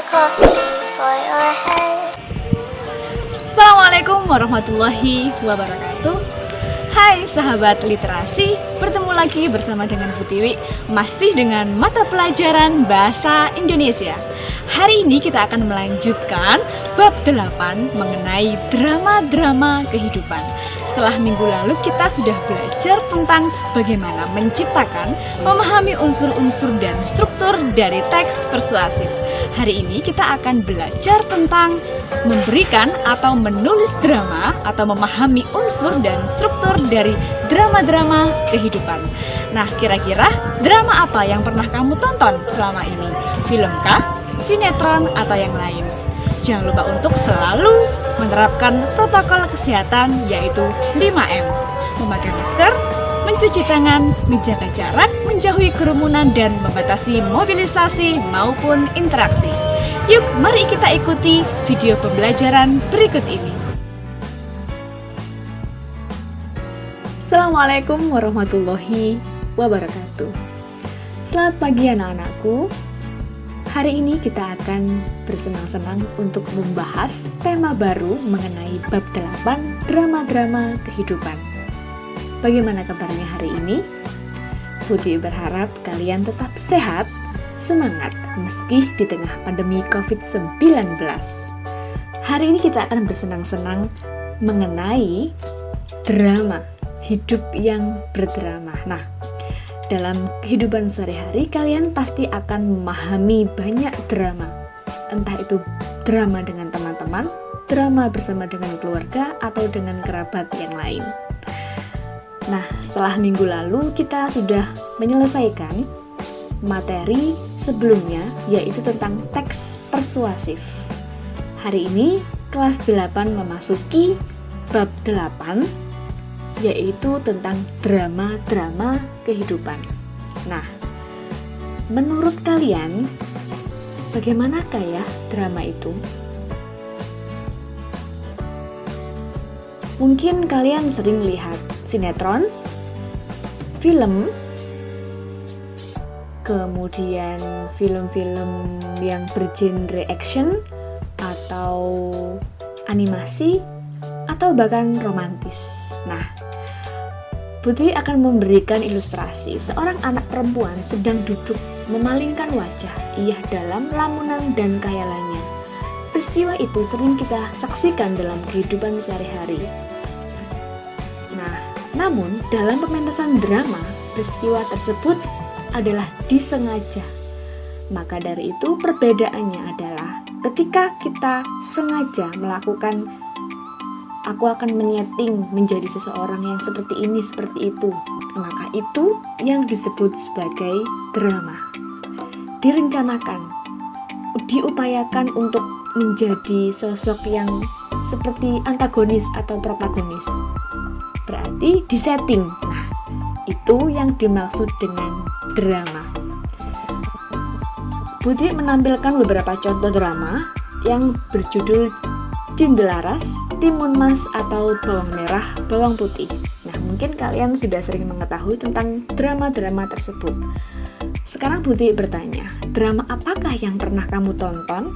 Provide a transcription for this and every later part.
coffee for your head. Assalamualaikum warahmatullahi wabarakatuh. Hai sahabat literasi, bertemu lagi bersama dengan Bu Tiwi, masih dengan mata pelajaran Bahasa Indonesia. Hari ini kita akan melanjutkan bab 8 mengenai drama-drama kehidupan. Setelah minggu lalu kita sudah belajar tentang bagaimana menciptakan, memahami unsur-unsur dan struktur dari teks persuasif. Hari ini kita akan belajar tentang memberikan atau menulis drama atau memahami unsur dan struktur dari drama-drama kehidupan. Nah, kira-kira drama apa yang pernah kamu tonton selama ini? Filmkah, sinetron, atau yang lain? Jangan lupa untuk selalu menerapkan protokol kesehatan, yaitu 5M. Memakai masker, mencuci tangan, menjaga jarak, menjauhi kerumunan, dan membatasi mobilisasi maupun interaksi. Yuk, mari kita ikuti video pembelajaran berikut ini. Assalamualaikum warahmatullahi wabarakatuh. Selamat pagi anak-anakku. Hari ini kita akan bersenang-senang untuk membahas tema baru mengenai bab 8 drama-drama kehidupan. Bagaimana kabarnya hari ini? Putih berharap kalian tetap sehat, semangat meski di tengah pandemi COVID-19. Hari ini kita akan bersenang-senang mengenai drama, hidup yang berdrama. Nah, dalam kehidupan sehari-hari kalian pasti akan memahami banyak drama. Entah itu drama dengan teman-teman, drama bersama dengan keluarga, atau dengan kerabat yang lain. Nah, setelah minggu lalu kita sudah menyelesaikan materi sebelumnya, yaitu tentang teks persuasif. Hari ini kelas 8 memasuki bab 8, yaitu tentang drama-drama kehidupan. Nah, menurut kalian, bagaimanakah ya drama itu? Mungkin kalian sering lihat sinetron, film, kemudian film-film yang bergenre action, atau animasi, atau bahkan romantis. Nah, Putri akan memberikan ilustrasi seorang anak perempuan sedang duduk memalingkan wajah ia dalam lamunan dan khayalannya. Peristiwa itu sering kita saksikan dalam kehidupan sehari-hari. Nah, namun dalam pementasan drama, peristiwa tersebut adalah disengaja. Maka dari itu perbedaannya adalah ketika kita sengaja melakukan aku akan menyeting menjadi seseorang yang seperti ini, seperti itu. Maka itu yang disebut sebagai drama. Direncanakan, diupayakan untuk menjadi sosok yang seperti antagonis atau protagonis. Berarti disetting. Nah, itu yang dimaksud dengan drama. Budi menampilkan beberapa contoh drama yang berjudul Cindelaras, Timun Mas, atau Bawang Merah, Bawang Putih. Nah, mungkin kalian sudah sering mengetahui tentang drama-drama tersebut. Sekarang Putih bertanya, drama apakah yang pernah kamu tonton?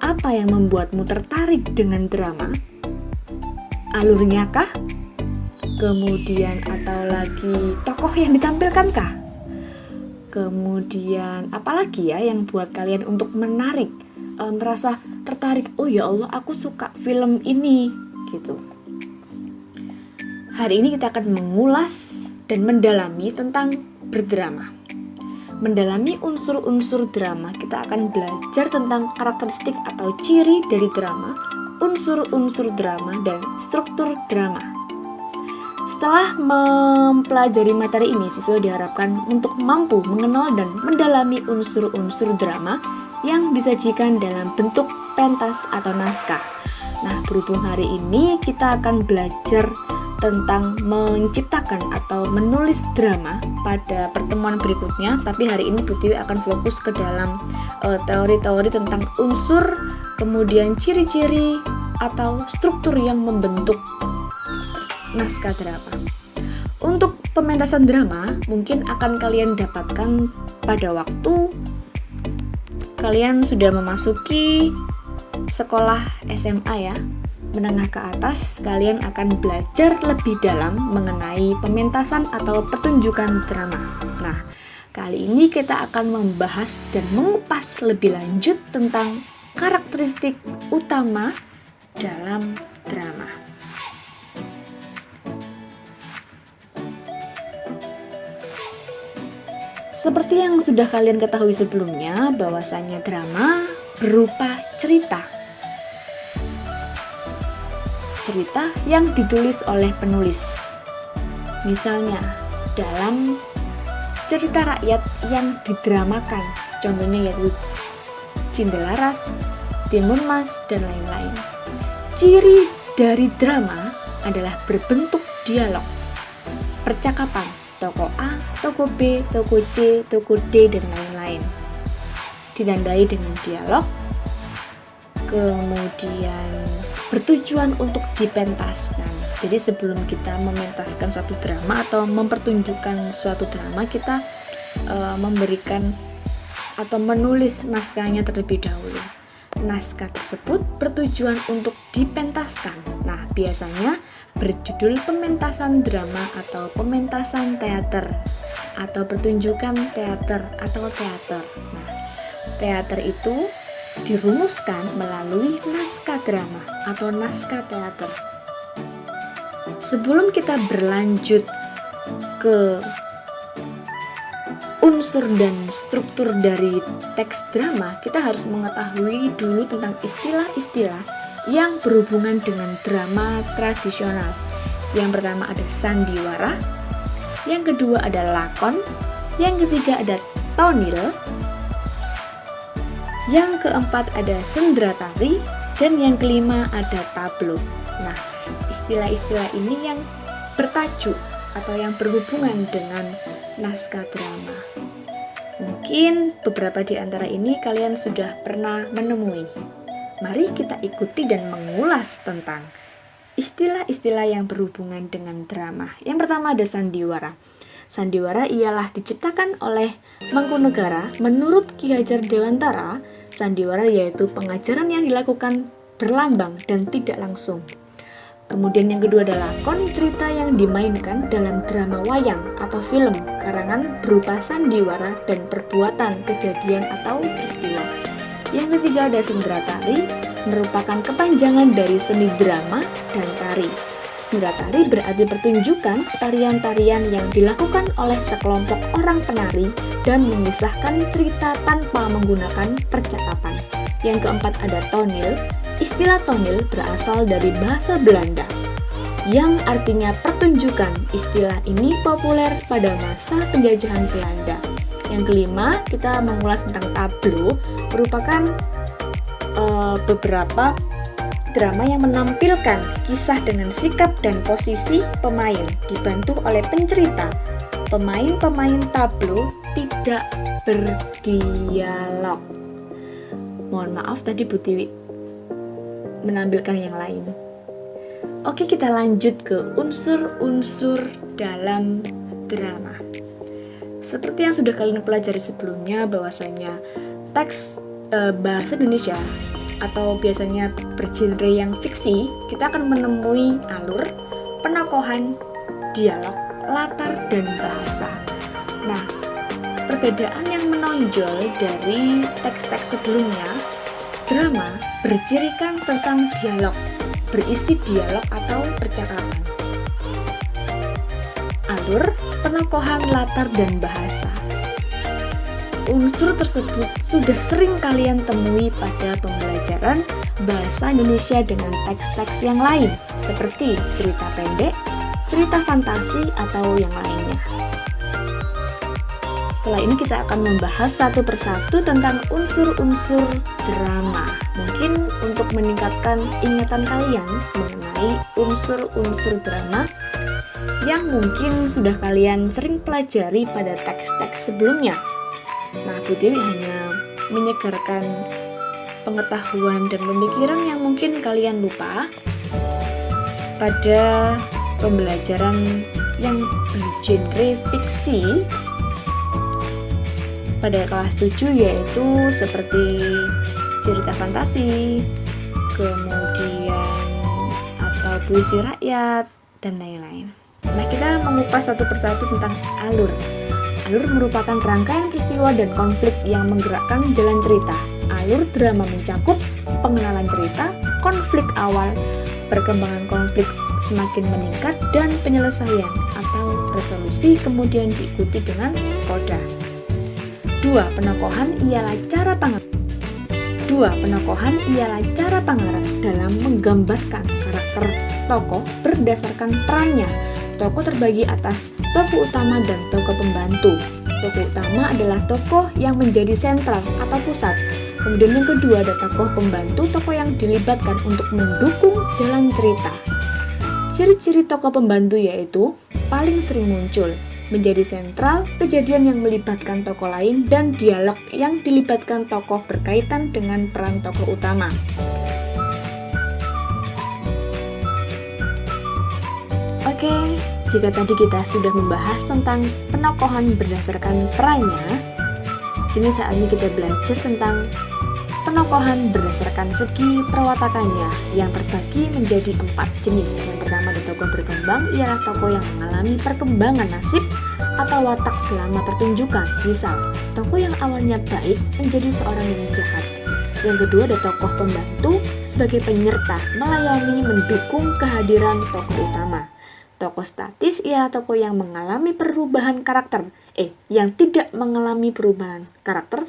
Apa yang membuatmu tertarik dengan drama? Alurnya kah? Kemudian atau lagi tokoh yang ditampilkankah? Kemudian apalagi ya yang buat kalian untuk menarik, merasa tertarik, oh ya Allah aku suka film ini gitu. Hari ini kita akan mengulas dan mendalami tentang berdrama. Mendalami unsur-unsur drama, kita akan belajar tentang karakteristik atau ciri dari drama, unsur-unsur drama, dan struktur drama. Setelah mempelajari materi ini, siswa diharapkan untuk mampu mengenal dan mendalami unsur-unsur drama yang disajikan dalam bentuk pentas atau naskah. Nah, berhubung hari ini kita akan belajar tentang menciptakan atau menulis drama pada pertemuan berikutnya, tapi hari ini Bu Tiwi akan fokus ke dalam teori-teori tentang unsur, kemudian ciri-ciri atau struktur yang membentuk naskah drama. Untuk pementasan drama mungkin akan kalian dapatkan pada waktu kalian sudah memasuki sekolah SMA ya, menengah ke atas, kalian akan belajar lebih dalam mengenai pementasan atau pertunjukan drama. Nah, kali ini kita akan membahas dan mengupas lebih lanjut tentang karakteristik utama dalam drama. Seperti yang sudah kalian ketahui sebelumnya, bahwasannya drama berupa cerita. Cerita yang ditulis oleh penulis. Misalnya, dalam cerita rakyat yang didramakan, contohnya yaitu Cinta Laras, Timun Mas, dan lain-lain. Ciri dari drama adalah berbentuk dialog, percakapan, tokoh A, tokoh B, tokoh C, tokoh D, dan lain-lain. Ditandai dengan dialog, kemudian bertujuan untuk dipentaskan. Jadi sebelum kita mementaskan suatu drama atau mempertunjukkan suatu drama, kita memberikan atau menulis naskahnya terlebih dahulu. Naskah tersebut bertujuan untuk dipentaskan. Nah, biasanya berjudul pementasan drama atau pementasan teater atau pertunjukan teater atau teater. Nah, teater itu dirumuskan melalui naskah drama atau naskah teater. Sebelum kita berlanjut ke unsur dan struktur dari teks drama, kita harus mengetahui dulu tentang istilah-istilah yang berhubungan dengan drama tradisional. Yang pertama ada sandiwara, yang kedua ada lakon, yang ketiga ada tonil, yang keempat ada sendratari, dan yang kelima ada tablo. Nah, istilah-istilah ini yang bertajuk atau yang berhubungan dengan naskah drama. Mungkin beberapa di antara ini kalian sudah pernah menemui. Mari kita ikuti dan mengulas tentang istilah-istilah yang berhubungan dengan drama. Yang pertama ada sandiwara. Sandiwara ialah diciptakan oleh Mangkunegara. Menurut Ki Hajar Dewantara, sandiwara yaitu pengajaran yang dilakukan berlambang dan tidak langsung. Kemudian yang kedua adalah lakon, cerita yang dimainkan dalam drama wayang atau film karangan berupa sandiwara dan perbuatan, kejadian atau peristiwa. Yang ketiga ada sendratari, merupakan kepanjangan dari seni drama dan tari. Sendratari berarti pertunjukan tarian-tarian yang dilakukan oleh sekelompok orang penari dan mengisahkan cerita tanpa menggunakan percakapan. Yang keempat ada tonil. Istilah tonil berasal dari bahasa Belanda yang artinya pertunjukan. Istilah ini populer pada masa penjajahan Belanda. Yang kelima, kita mengulas tentang tablo, merupakan beberapa drama yang menampilkan kisah dengan sikap dan posisi pemain dibantu oleh pencerita. Pemain-pemain tablo tidak berdialog. Mohon maaf tadi Bu Tiwi menampilkan yang lain. Oke, kita lanjut ke unsur-unsur dalam drama. Seperti yang sudah kalian pelajari sebelumnya, bahwasanya teks bahasa Indonesia atau biasanya bergenre yang fiksi, kita akan menemui alur, penokohan, dialog, latar, dan bahasa. Nah, perbedaan yang menonjol dari teks-teks sebelumnya, drama bercirikan tentang dialog, berisi dialog atau percakapan. Alur, penokohan, latar, dan bahasa. Unsur tersebut sudah sering kalian temui pada pembelajaran bahasa Indonesia dengan teks-teks yang lain, seperti cerita pendek, cerita fantasi, atau yang lainnya. Setelah ini kita akan membahas satu persatu tentang unsur-unsur drama. Mungkin untuk meningkatkan ingatan kalian mengenai unsur-unsur drama yang mungkin sudah kalian sering pelajari pada teks-teks sebelumnya. Nah, Bu Dewi hanya menyegarkan pengetahuan dan pemikiran yang mungkin kalian lupa pada pembelajaran yang bergenre fiksi pada kelas 7, yaitu seperti cerita fantasi, kemudian atau puisi rakyat, dan lain-lain. Nah, kita mengupas satu persatu tentang alur. Alur merupakan rangkaian peristiwa dan konflik yang menggerakkan jalan cerita. Alur drama mencakup pengenalan cerita, konflik awal, perkembangan konflik semakin meningkat, dan penyelesaian atau resolusi kemudian diikuti dengan koda. 2. Penokohan ialah cara pengarang dalam menggambarkan karakter tokoh berdasarkan perannya. Tokoh terbagi atas tokoh utama dan tokoh pembantu. Tokoh utama adalah tokoh yang menjadi sentral atau pusat. Kemudian yang kedua ada tokoh pembantu, tokoh yang dilibatkan untuk mendukung jalan cerita. Ciri-ciri tokoh pembantu yaitu paling sering muncul, menjadi sentral, kejadian yang melibatkan tokoh lain, dan dialog yang dilibatkan tokoh berkaitan dengan peran tokoh utama. Oke, jika tadi kita sudah membahas tentang penokohan berdasarkan perannya, kini saatnya kita belajar tentang penokohan berdasarkan segi perwatakannya yang terbagi menjadi 4 jenis. Yang pertama ada tokoh berkembang, ialah tokoh yang mengalami perkembangan nasib atau watak selama pertunjukan. Misal, tokoh yang awalnya baik menjadi seorang yang jahat. Yang kedua ada tokoh pembantu sebagai penyerta, melayani, mendukung kehadiran tokoh utama. Tokoh statis ialah tokoh yang mengalami perubahan karakter. Yang tidak mengalami perubahan karakter,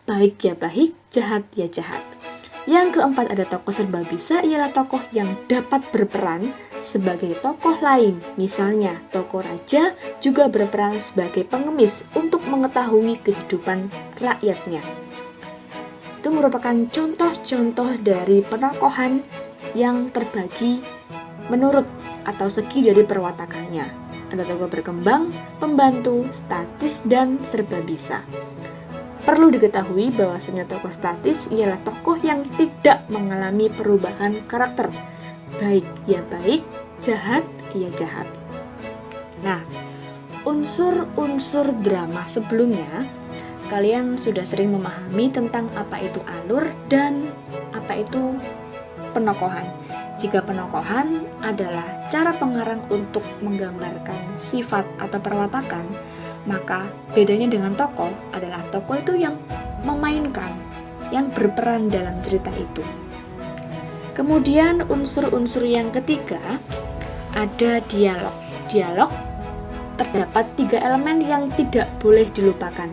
baik ya baik, jahat ya jahat. Yang keempat ada tokoh serba bisa, ialah tokoh yang dapat berperan sebagai tokoh lain. Misalnya, tokoh raja juga berperan sebagai pengemis untuk mengetahui kehidupan rakyatnya. Itu merupakan contoh-contoh dari penokohan yang terbagi menurut atau segi dari perwatakannya. Ada tokoh berkembang, pembantu, statis, dan serba bisa. Perlu diketahui bahwasanya tokoh statis ialah tokoh yang tidak mengalami perubahan karakter. Baik ya baik, jahat ya jahat. Nah, unsur-unsur drama sebelumnya, kalian sudah sering memahami tentang apa itu alur dan apa itu penokohan. Jika penokohan adalah cara pengarang untuk menggambarkan sifat atau perwatakan, maka bedanya dengan tokoh adalah tokoh itu yang memainkan, yang berperan dalam cerita itu. Kemudian unsur-unsur yang ketiga ada dialog. Dialog terdapat 3 elemen yang tidak boleh dilupakan.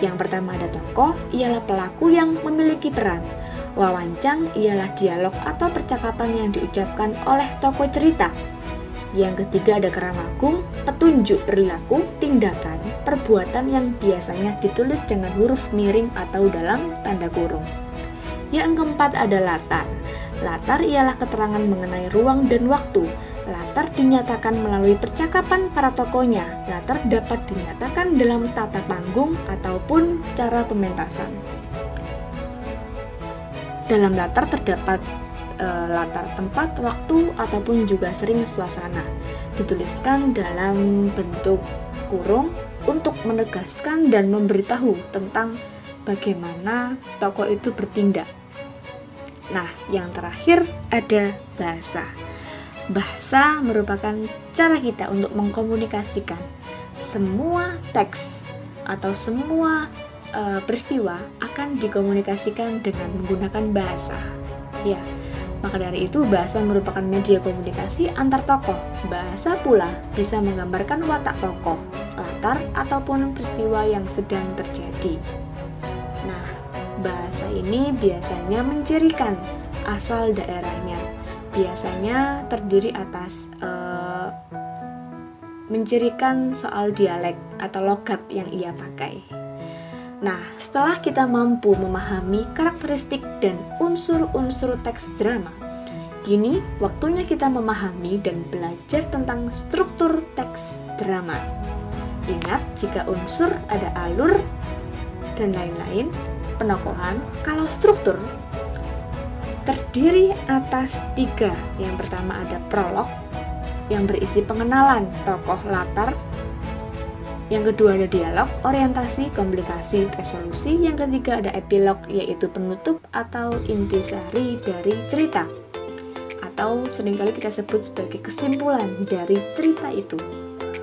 Yang pertama ada tokoh, ialah pelaku yang memiliki peran. Wawancang ialah dialog atau percakapan yang diucapkan oleh tokoh cerita. Yang ketiga ada keramagung, petunjuk perilaku, tindakan, perbuatan yang biasanya ditulis dengan huruf miring atau dalam tanda kurung. Yang keempat ada latar. Latar ialah keterangan mengenai ruang dan waktu. Latar dinyatakan melalui percakapan para tokohnya. Latar dapat dinyatakan dalam tata panggung ataupun cara pementasan. Dalam latar terdapat latar tempat, waktu, ataupun juga sering suasana. Dituliskan dalam bentuk kurung untuk menegaskan dan memberitahu tentang bagaimana tokoh itu bertindak. Nah, yang terakhir ada bahasa. Bahasa merupakan cara kita untuk mengkomunikasikan semua teks atau semua peristiwa akan dikomunikasikan dengan menggunakan bahasa. Ya, maka dari itu bahasa merupakan media komunikasi antar tokoh. Bahasa pula bisa menggambarkan watak tokoh, latar ataupun peristiwa yang sedang terjadi. Nah, bahasa ini biasanya mencirikan asal daerahnya. Biasanya terdiri atas mencirikan soal dialek atau logat yang ia pakai. Nah, setelah kita mampu memahami karakteristik dan unsur-unsur teks drama, kini waktunya kita memahami dan belajar tentang struktur teks drama. Ingat, jika unsur ada alur dan lain-lain, penokohan. Kalau struktur terdiri atas 3. Yang pertama ada prolog yang berisi pengenalan tokoh latar Yang kedua ada dialog, orientasi, komplikasi, resolusi. Yang ketiga ada epilog, yaitu penutup atau intisari dari cerita, atau seringkali kita sebut sebagai kesimpulan dari cerita itu.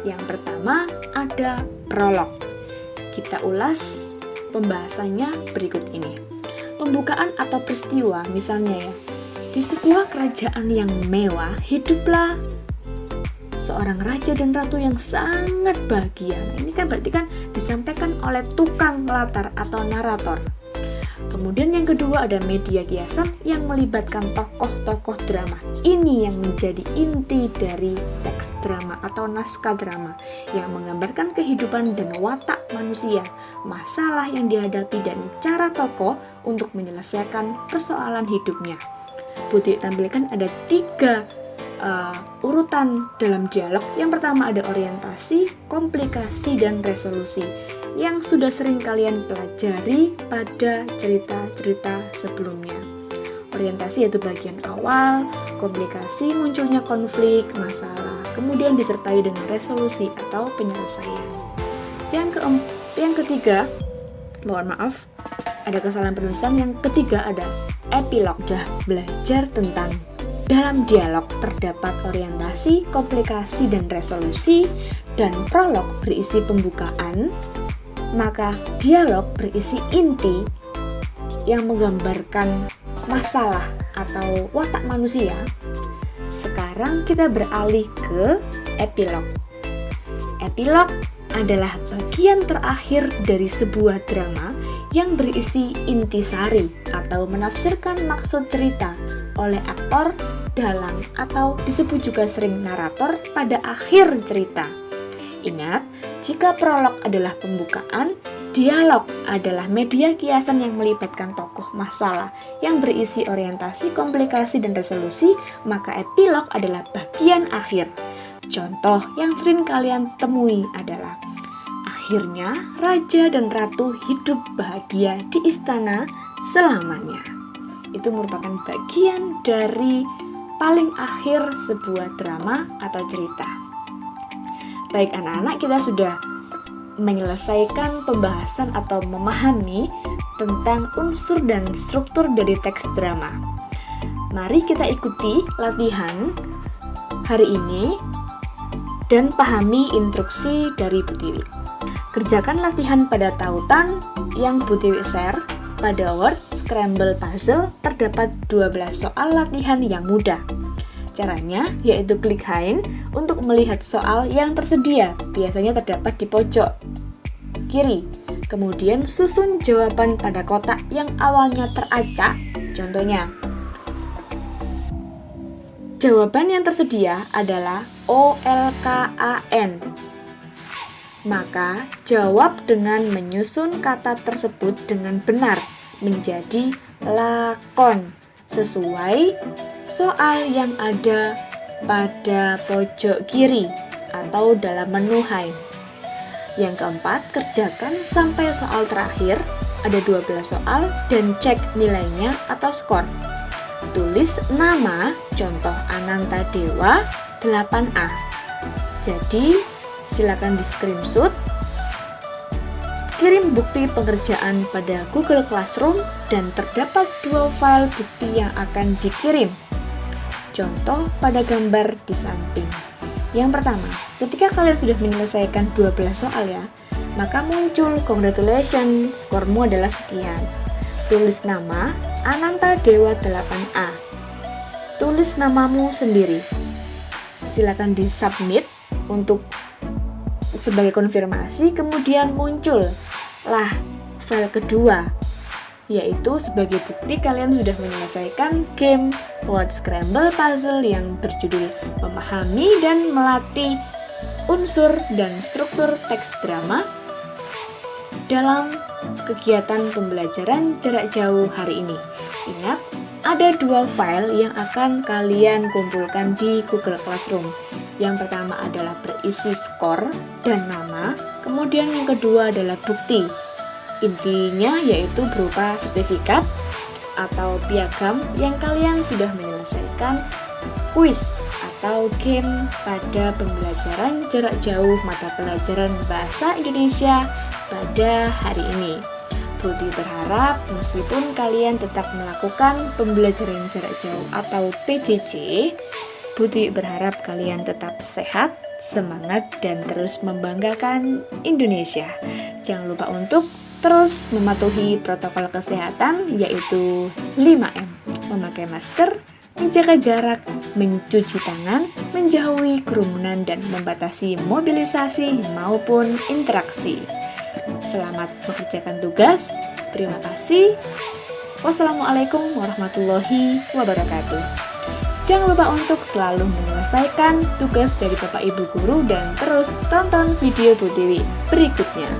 Yang pertama ada prolog. Kita ulas pembahasannya berikut ini. Pembukaan atau peristiwa, misalnya ya, di sebuah kerajaan yang mewah, hiduplah seorang raja dan ratu yang sangat bahagia. Nah, ini kan berarti kan disampaikan oleh tukang latar atau narator. Kemudian yang kedua ada media kiasan yang melibatkan tokoh-tokoh drama. Ini yang menjadi inti dari teks drama atau naskah drama yang menggambarkan kehidupan dan watak manusia, masalah yang dihadapi dan cara tokoh untuk menyelesaikan persoalan hidupnya. Putih tampilkan ada 3 urutan dalam dialog. Yang pertama ada orientasi, komplikasi, dan resolusi yang sudah sering kalian pelajari pada cerita-cerita sebelumnya. Orientasi yaitu bagian awal, komplikasi munculnya konflik, masalah, kemudian disertai dengan resolusi atau penyelesaian. Yang ketiga, mohon maaf, ada kesalahan penulisan. Yang ketiga ada epilog. Sudah belajar tentang dalam dialog terdapat orientasi, komplikasi, dan resolusi, dan prolog berisi pembukaan, maka dialog berisi inti yang menggambarkan masalah atau watak manusia. Sekarang kita beralih ke epilog. Epilog adalah bagian terakhir dari sebuah drama yang berisi intisari atau menafsirkan maksud cerita oleh aktor dalam atau disebut juga sering narator pada akhir cerita. Ingat, jika prolog adalah pembukaan, dialog adalah media kiasan yang melibatkan tokoh masalah yang berisi orientasi, komplikasi, dan resolusi, maka epilog adalah bagian akhir. Contoh yang sering kalian temui adalah akhirnya raja dan ratu hidup bahagia di istana selamanya. Itu merupakan bagian dari paling akhir sebuah drama atau cerita. Baik anak-anak, kita sudah menyelesaikan pembahasan atau memahami tentang unsur dan struktur dari teks drama. Mari kita ikuti latihan hari ini dan pahami instruksi dari Bu Tiwi. Kerjakan latihan pada tautan yang Bu Tiwi share. Pada word scramble puzzle terdapat 12 soal latihan yang mudah. Caranya yaitu klik Hind untuk melihat soal yang tersedia, biasanya terdapat di pojok kiri. Kemudian susun jawaban pada kotak yang awalnya teracak. Contohnya, jawaban yang tersedia adalah OLKAN. Maka jawab dengan menyusun kata tersebut dengan benar menjadi lakon sesuai soal yang ada pada pojok kiri atau dalam menu Hind. Yang keempat, kerjakan sampai soal terakhir, ada 12 soal, dan cek nilainya atau skor. Tulis nama, contoh Ananta Dewa 8A. Jadi silakan di screenshot, kirim bukti pengerjaan pada Google Classroom, dan terdapat 2 file bukti yang akan dikirim. Contoh pada gambar di samping. Yang pertama, ketika kalian sudah menyelesaikan 12 soal ya, maka muncul congratulations, skormu adalah sekian. Tulis nama Ananta Dewa 8A. Tulis namamu sendiri. Silakan di submit untuk sebagai konfirmasi, kemudian muncullah file kedua, yaitu sebagai bukti kalian sudah menyelesaikan game word scramble puzzle yang berjudul memahami dan melatih unsur dan struktur teks drama dalam kegiatan pembelajaran jarak jauh hari ini. Ingat, ada 2 file yang akan kalian kumpulkan di Google Classroom. Yang pertama adalah berisi skor dan nama, kemudian yang kedua adalah bukti. Intinya yaitu berupa sertifikat atau piagam yang kalian sudah menyelesaikan kuis atau game pada pembelajaran jarak jauh mata pelajaran Bahasa Indonesia pada hari ini. Putih berharap meskipun kalian tetap melakukan pembelajaran jarak jauh atau PJJ, Putih berharap kalian tetap sehat, semangat, dan terus membanggakan Indonesia. Jangan lupa untuk terus mematuhi protokol kesehatan, yaitu 5M, memakai masker, menjaga jarak, mencuci tangan, menjauhi kerumunan, dan membatasi mobilisasi maupun interaksi. Selamat mengerjakan tugas. Terima kasih. Wassalamualaikum warahmatullahi wabarakatuh. Jangan lupa untuk selalu menyelesaikan tugas dari Bapak Ibu Guru dan terus tonton video Bu Tiwi berikutnya.